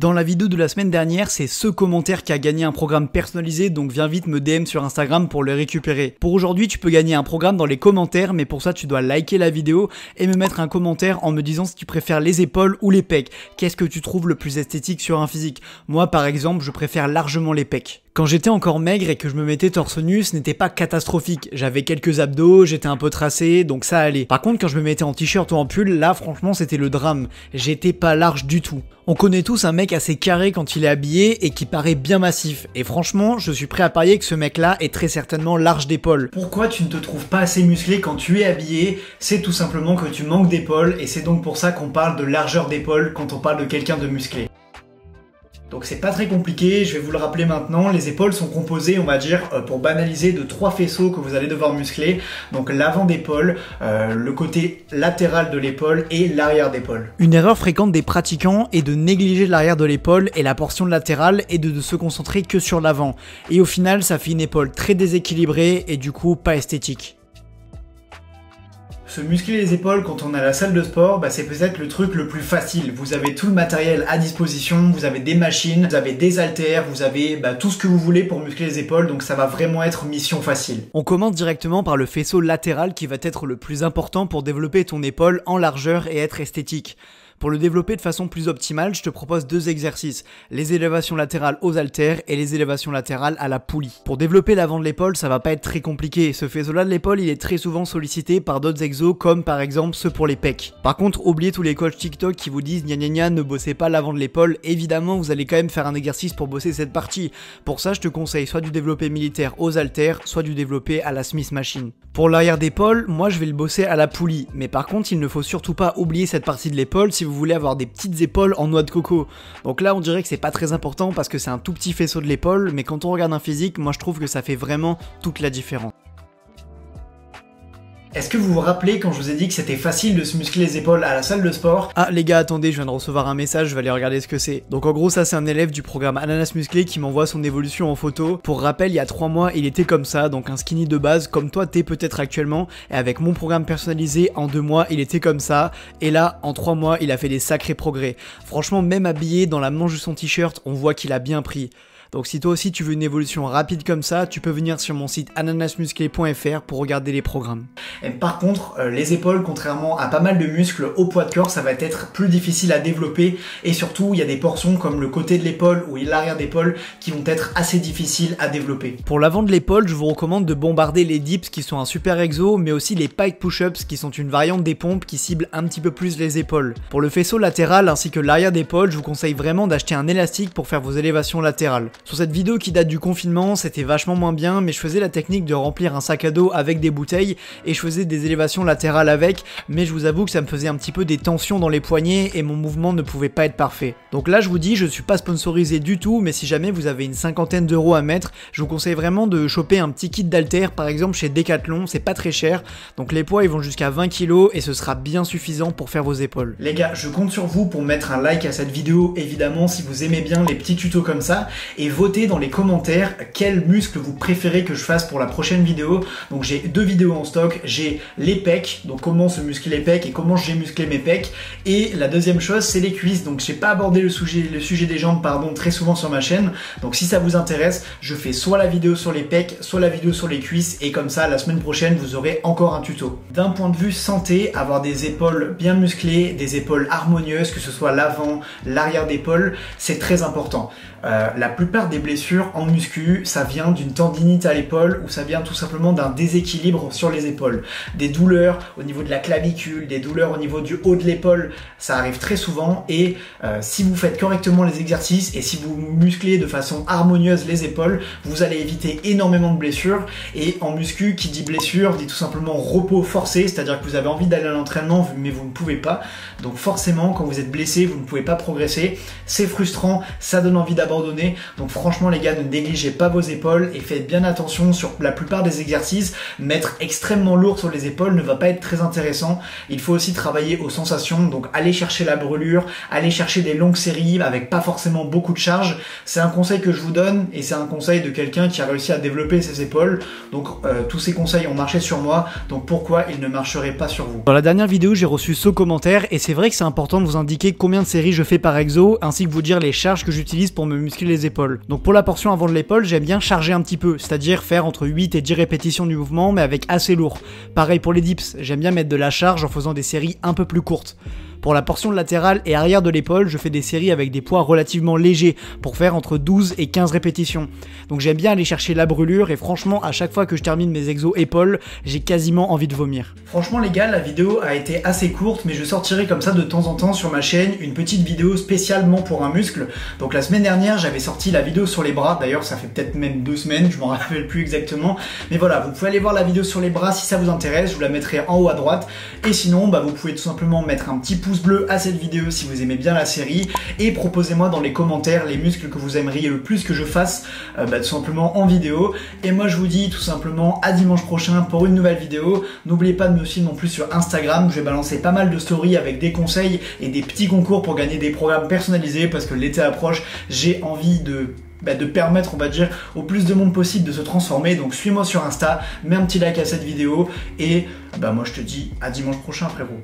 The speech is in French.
Dans la vidéo de la semaine dernière, c'est ce commentaire qui a gagné un programme personnalisé, donc viens vite me DM sur Instagram pour le récupérer. Pour aujourd'hui, tu peux gagner un programme dans les commentaires, mais pour ça, tu dois liker la vidéo et me mettre un commentaire en me disant si tu préfères les épaules ou les pecs. Qu'est-ce que tu trouves le plus esthétique sur un physique? Moi, par exemple, je préfère largement les pecs. Quand j'étais encore maigre et que je me mettais torse nu, ce n'était pas catastrophique. J'avais quelques abdos, j'étais un peu tracé, donc ça allait. Par contre, quand je me mettais en t-shirt ou en pull, là, franchement, c'était le drame. J'étais pas large du tout. On connaît tous un mec assez carré quand il est habillé et qui paraît bien massif. Et franchement, je suis prêt à parier que ce mec-là est très certainement large d'épaules. Pourquoi tu ne te trouves pas assez musclé quand tu es habillé? C'est tout simplement que tu manques d'épaules et c'est donc pour ça qu'on parle de largeur d'épaule quand on parle de quelqu'un de musclé. Donc c'est pas très compliqué, je vais vous le rappeler maintenant, les épaules sont composées, on va dire, pour banaliser, de 3 faisceaux que vous allez devoir muscler. Donc l'avant d'épaule, le côté latéral de l'épaule et l'arrière d'épaule. Une erreur fréquente des pratiquants est de négliger l'arrière de l'épaule et la portion latérale et de se concentrer que sur l'avant. Et au final, ça fait une épaule très déséquilibrée et du coup pas esthétique. Se muscler les épaules quand on est à la salle de sport, c'est peut-être le truc le plus facile. Vous avez tout le matériel à disposition, vous avez des machines, vous avez des haltères, vous avez tout ce que vous voulez pour muscler les épaules, donc ça va vraiment être mission facile. On commence directement par le faisceau latéral qui va être le plus important pour développer ton épaule en largeur et être esthétique. Pour le développer de façon plus optimale, je te propose 2 exercices, les élévations latérales aux haltères et les élévations latérales à la poulie. Pour développer l'avant de l'épaule, ça va pas être très compliqué. Ce faisceau-là de l'épaule, il est très souvent sollicité par d'autres exos comme par exemple ceux pour les pecs. Par contre, oubliez tous les coachs TikTok qui vous disent gna gna gna, ne bossez pas l'avant de l'épaule. Évidemment, vous allez quand même faire un exercice pour bosser cette partie. Pour ça, je te conseille soit du développé militaire aux haltères, soit du développé à la Smith Machine. Pour l'arrière d'épaule, moi je vais le bosser à la poulie. Mais par contre, il ne faut surtout pas oublier cette partie de l'épaule si vous voulez avoir des petites épaules en noix de coco. Donc là on dirait que c'est pas très important parce que c'est un tout petit faisceau de l'épaule, mais quand on regarde un physique, moi je trouve que ça fait vraiment toute la différence. Est-ce que vous vous rappelez quand je vous ai dit que c'était facile de se muscler les épaules à la salle de sport? Ah les gars, attendez, je viens de recevoir un message, je vais aller regarder ce que c'est. Donc en gros ça c'est un élève du programme Ananas Musclé qui m'envoie son évolution en photo. Pour rappel, il y a 3 mois il était comme ça, donc un skinny de base comme toi t'es peut-être actuellement. Et avec mon programme personnalisé, en 2 mois il était comme ça. Et là en 3 mois il a fait des sacrés progrès. Franchement, même habillé dans la manche de son t-shirt, on voit qu'il a bien pris. Donc si toi aussi tu veux une évolution rapide comme ça, tu peux venir sur mon site ananasmusclé.fr pour regarder les programmes. Et par contre, les épaules, contrairement à pas mal de muscles au poids de corps, ça va être plus difficile à développer et surtout il y a des portions comme le côté de l'épaule ou l'arrière d'épaule qui vont être assez difficiles à développer. Pour l'avant de l'épaule, je vous recommande de bombarder les dips qui sont un super exo, mais aussi les pike push-ups qui sont une variante des pompes qui ciblent un petit peu plus les épaules. Pour le faisceau latéral ainsi que l'arrière d'épaule, je vous conseille vraiment d'acheter un élastique pour faire vos élévations latérales. Sur cette vidéo qui date du confinement, c'était vachement moins bien, mais je faisais la technique de remplir un sac à dos avec des bouteilles et je faisais des élévations latérales avec, mais je vous avoue que ça me faisait un petit peu des tensions dans les poignets et mon mouvement ne pouvait pas être parfait. Donc là je vous dis, je suis pas sponsorisé du tout, mais si jamais vous avez une 50aine d'euros à mettre, je vous conseille vraiment de choper un petit kit d'haltères par exemple chez Decathlon, c'est pas très cher, donc les poids ils vont jusqu'à 20 kg et ce sera bien suffisant pour faire vos épaules. Les gars, je compte sur vous pour mettre un like à cette vidéo évidemment si vous aimez bien les petits tutos comme ça et votez dans les commentaires quel muscle vous préférez que je fasse pour la prochaine vidéo. Donc j'ai 2 vidéos en stock, j'ai les pecs, donc comment se muscler les pecs et comment j'ai musclé mes pecs, et la deuxième chose c'est les cuisses. Donc j'ai pas abordé le sujet des jambes très souvent sur ma chaîne, donc si ça vous intéresse je fais soit la vidéo sur les pecs soit la vidéo sur les cuisses et comme ça la semaine prochaine vous aurez encore un tuto. D'un point de vue santé, avoir des épaules bien musclées, des épaules harmonieuses, que ce soit l'avant, l'arrière d'épaule, c'est très important. La plupart des blessures en muscu, ça vient d'une tendinite à l'épaule ou ça vient tout simplement d'un déséquilibre sur les épaules. Des douleurs au niveau de la clavicule, des douleurs au niveau du haut de l'épaule, ça arrive très souvent et si vous faites correctement les exercices et si vous musclez de façon harmonieuse les épaules, vous allez éviter énormément de blessures. Et en muscu, qui dit blessure, dit tout simplement repos forcé, c'est-à-dire que vous avez envie d'aller à l'entraînement mais vous ne pouvez pas. Donc forcément, quand vous êtes blessé, vous ne pouvez pas progresser. C'est frustrant, ça donne envie d'abandonner. Donc Donc franchement les gars, ne négligez pas vos épaules et faites bien attention sur la plupart des exercices. Mettre extrêmement lourd sur les épaules ne va pas être très intéressant. Il faut aussi travailler aux sensations, donc aller chercher la brûlure, aller chercher des longues séries avec pas forcément beaucoup de charge. C'est un conseil que je vous donne et c'est un conseil de quelqu'un qui a réussi à développer ses épaules. Donc tous ces conseils ont marché sur moi, donc pourquoi ils ne marcheraient pas sur vous? Dans la dernière vidéo, j'ai reçu ce commentaire et c'est vrai que c'est important de vous indiquer combien de séries je fais par exo ainsi que vous dire les charges que j'utilise pour me muscler les épaules. Donc pour la portion avant de l'épaule, j'aime bien charger un petit peu, c'est-à-dire faire entre 8 et 10 répétitions du mouvement mais avec assez lourd. Pareil pour les dips, j'aime bien mettre de la charge en faisant des séries un peu plus courtes. Pour la portion latérale et arrière de l'épaule, je fais des séries avec des poids relativement légers pour faire entre 12 et 15 répétitions. Donc j'aime bien aller chercher la brûlure et franchement à chaque fois que je termine mes exos épaules, j'ai quasiment envie de vomir. Franchement les gars, la vidéo a été assez courte mais je sortirai comme ça de temps en temps sur ma chaîne une petite vidéo spécialement pour un muscle. Donc la semaine dernière j'avais sorti la vidéo sur les bras, d'ailleurs ça fait peut-être même 2 semaines, je m'en rappelle plus exactement. Mais voilà, vous pouvez aller voir la vidéo sur les bras si ça vous intéresse, je vous la mettrai en haut à droite. Et sinon vous pouvez tout simplement mettre un petit pouce bleu à cette vidéo si vous aimez bien la série et proposez-moi dans les commentaires les muscles que vous aimeriez le plus que je fasse tout simplement en vidéo. Et moi je vous dis tout simplement à dimanche prochain pour une nouvelle vidéo. N'oubliez pas de me suivre non plus sur Instagram, je vais balancer pas mal de stories avec des conseils et des petits concours pour gagner des programmes personnalisés parce que l'été approche, j'ai envie de permettre, on va dire, au plus de monde possible de se transformer. Donc suis-moi sur Insta, mets un petit like à cette vidéo et moi je te dis à dimanche prochain frérot.